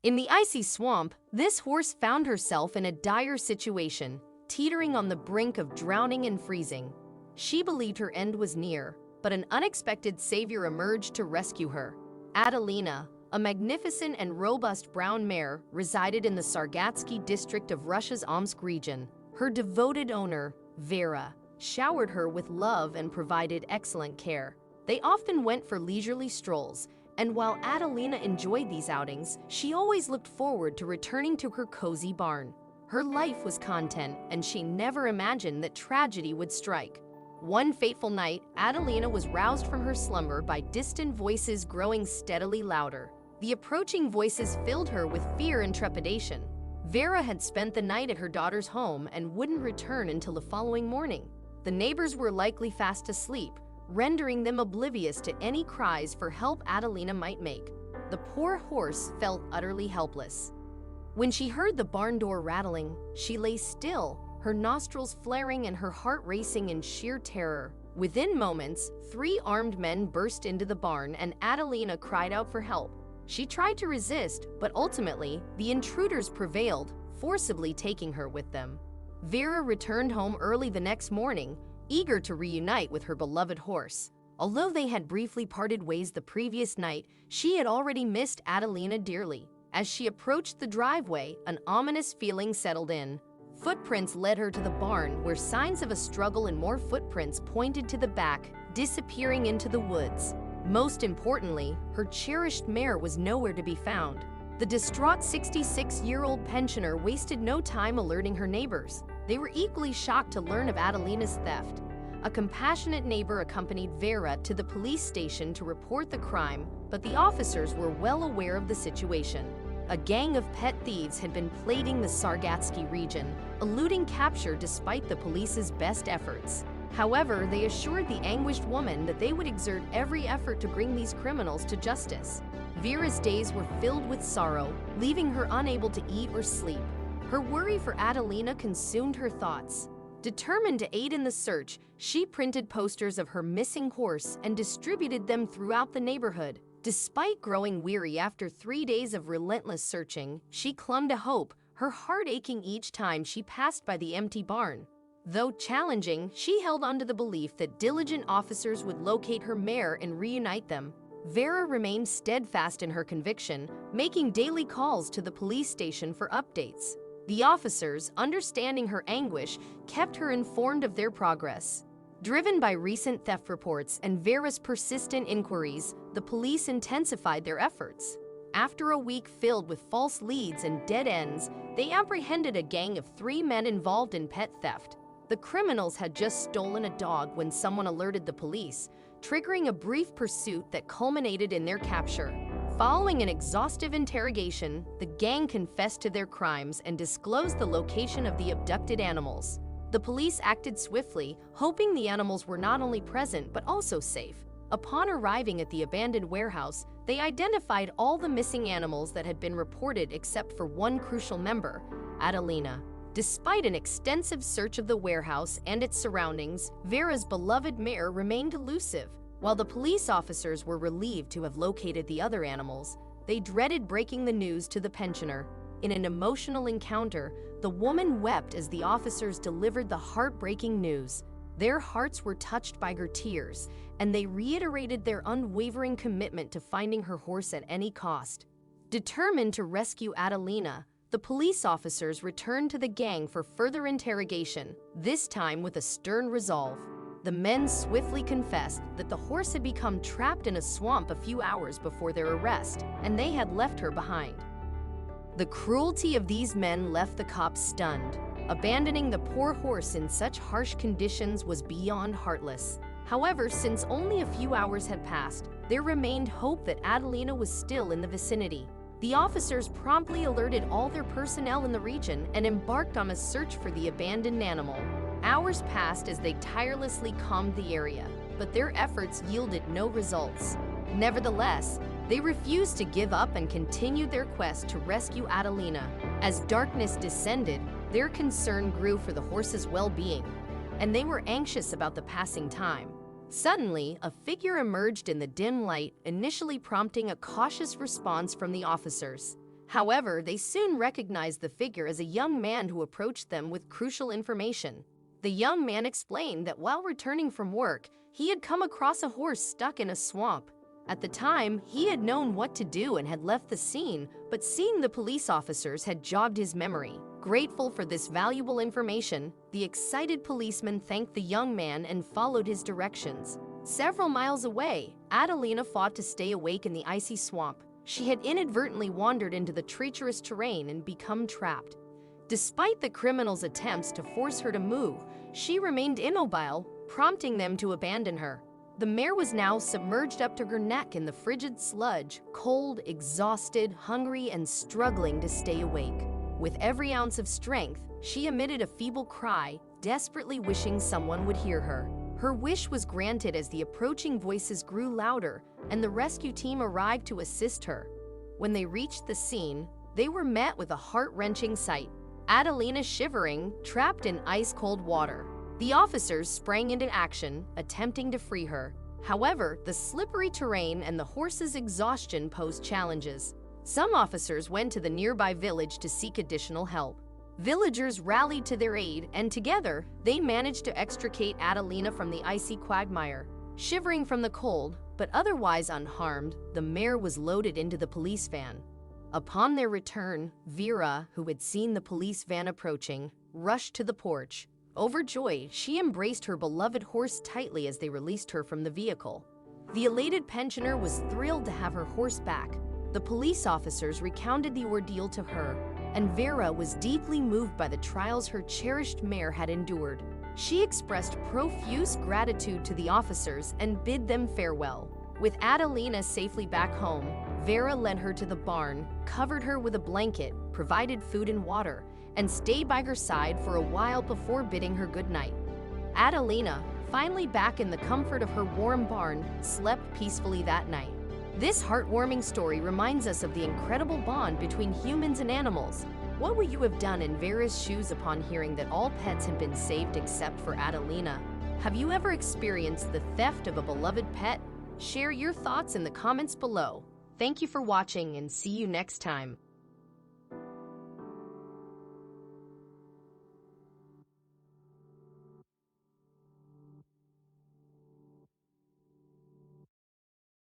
In the icy swamp, this horse found herself in a dire situation, teetering on the brink of drowning and freezing. She believed her end was near, but an unexpected savior emerged to rescue her. Adelina, a magnificent and robust brown mare, resided in the Sargatsky district of Russia's Omsk region. Her devoted owner, Vera, showered her with love and provided excellent care. They often went for leisurely strolls, and while Adelina enjoyed these outings, she always looked forward to returning to her cozy barn. Her life was content, and she never imagined that tragedy would strike. One fateful night, Adelina was roused from her slumber by distant voices growing steadily louder. The approaching voices filled her with fear and trepidation. Vera had spent the night at her daughter's home and wouldn't return until the following morning. The neighbors were likely fast asleep, rendering them oblivious to any cries for help Adelina might make. The poor horse felt utterly helpless. When she heard the barn door rattling, she lay still, her nostrils flaring and her heart racing in sheer terror. Within moments, 3 armed men burst into the barn and Adelina cried out for help. She tried to resist, but ultimately, the intruders prevailed, forcibly taking her with them. Vera returned home early the next morning, eager to reunite with her beloved horse. Although they had briefly parted ways the previous night, she had already missed Adelina dearly. As she approached the driveway, an ominous feeling settled in. Footprints led her to the barn, where signs of a struggle and more footprints pointed to the back, disappearing into the woods. Most importantly, her cherished mare was nowhere to be found. The distraught 66-year-old pensioner wasted no time alerting her neighbors. They were equally shocked to learn of Adelina's theft. A compassionate neighbor accompanied Vera to the police station to report the crime, but the officers were well aware of the situation. A gang of pet thieves had been plaguing the Sargatsky region, eluding capture despite the police's best efforts. However, they assured the anguished woman that they would exert every effort to bring these criminals to justice. Vera's days were filled with sorrow, leaving her unable to eat or sleep. Her worry for Adelina consumed her thoughts. Determined to aid in the search, she printed posters of her missing horse and distributed them throughout the neighborhood. Despite growing weary after 3 days of relentless searching, she clung to hope, her heart aching each time she passed by the empty barn. Though challenging, she held on to the belief that diligent officers would locate her mare and reunite them. Vera remained steadfast in her conviction, making daily calls to the police station for updates. The officers, understanding her anguish, kept her informed of their progress. Driven by recent theft reports and Vera's persistent inquiries, the police intensified their efforts. After a week filled with false leads and dead ends, they apprehended a gang of 3 men involved in pet theft. The criminals had just stolen a dog when someone alerted the police, triggering a brief pursuit that culminated in their capture. Following an exhaustive interrogation, the gang confessed to their crimes and disclosed the location of the abducted animals. The police acted swiftly, hoping the animals were not only present but also safe. Upon arriving at the abandoned warehouse, they identified all the missing animals that had been reported except for one crucial member, Adelina. Despite an extensive search of the warehouse and its surroundings, Vera's beloved mare remained elusive. While the police officers were relieved to have located the other animals, they dreaded breaking the news to the pensioner. In an emotional encounter, the woman wept as the officers delivered the heartbreaking news. Their hearts were touched by her tears, and they reiterated their unwavering commitment to finding her horse at any cost. Determined to rescue Adelina, the police officers returned to the gang for further interrogation, this time with a stern resolve. The men swiftly confessed that the horse had become trapped in a swamp a few hours before their arrest, and they had left her behind. The cruelty of these men left the cops stunned. Abandoning the poor horse in such harsh conditions was beyond heartless. However, since only a few hours had passed, there remained hope that Adelina was still in the vicinity. The officers promptly alerted all their personnel in the region and embarked on a search for the abandoned animal. Hours passed as they tirelessly combed the area, but their efforts yielded no results. Nevertheless, they refused to give up and continued their quest to rescue Adelina. As darkness descended, their concern grew for the horse's well-being, and they were anxious about the passing time. Suddenly, a figure emerged in the dim light, initially prompting a cautious response from the officers. However, they soon recognized the figure as a young man who approached them with crucial information. The young man explained that while returning from work, he had come across a horse stuck in a swamp. At the time, he had known what to do and had left the scene, but seeing the police officers had jogged his memory. Grateful for this valuable information, the excited policeman thanked the young man and followed his directions. Several miles away, Adelina fought to stay awake in the icy swamp. She had inadvertently wandered into the treacherous terrain and become trapped. Despite the criminals' attempts to force her to move, she remained immobile, prompting them to abandon her. The mare was now submerged up to her neck in the frigid sludge, cold, exhausted, hungry, and struggling to stay awake. With every ounce of strength, she emitted a feeble cry, desperately wishing someone would hear her. Her wish was granted as the approaching voices grew louder, and the rescue team arrived to assist her. When they reached the scene, they were met with a heart-wrenching sight. Adelina shivering, trapped in ice-cold water. The officers sprang into action, attempting to free her. However, the slippery terrain and the horse's exhaustion posed challenges. Some officers went to the nearby village to seek additional help. Villagers rallied to their aid, and together, they managed to extricate Adelina from the icy quagmire. Shivering from the cold, but otherwise unharmed, the mare was loaded into the police van. Upon their return, Vera, who had seen the police van approaching, rushed to the porch. Overjoyed, she embraced her beloved horse tightly as they released her from the vehicle. The elated pensioner was thrilled to have her horse back. The police officers recounted the ordeal to her, and Vera was deeply moved by the trials her cherished mare had endured. She expressed profuse gratitude to the officers and bid them farewell. With Adelina safely back home, Vera led her to the barn, covered her with a blanket, provided food and water, and stayed by her side for a while before bidding her goodnight. Adelina, finally back in the comfort of her warm barn, slept peacefully that night. This heartwarming story reminds us of the incredible bond between humans and animals. What would you have done in Vera's shoes upon hearing that all pets had been saved except for Adelina? Have you ever experienced the theft of a beloved pet? Share your thoughts in the comments below. Thank you for watching and see you next time.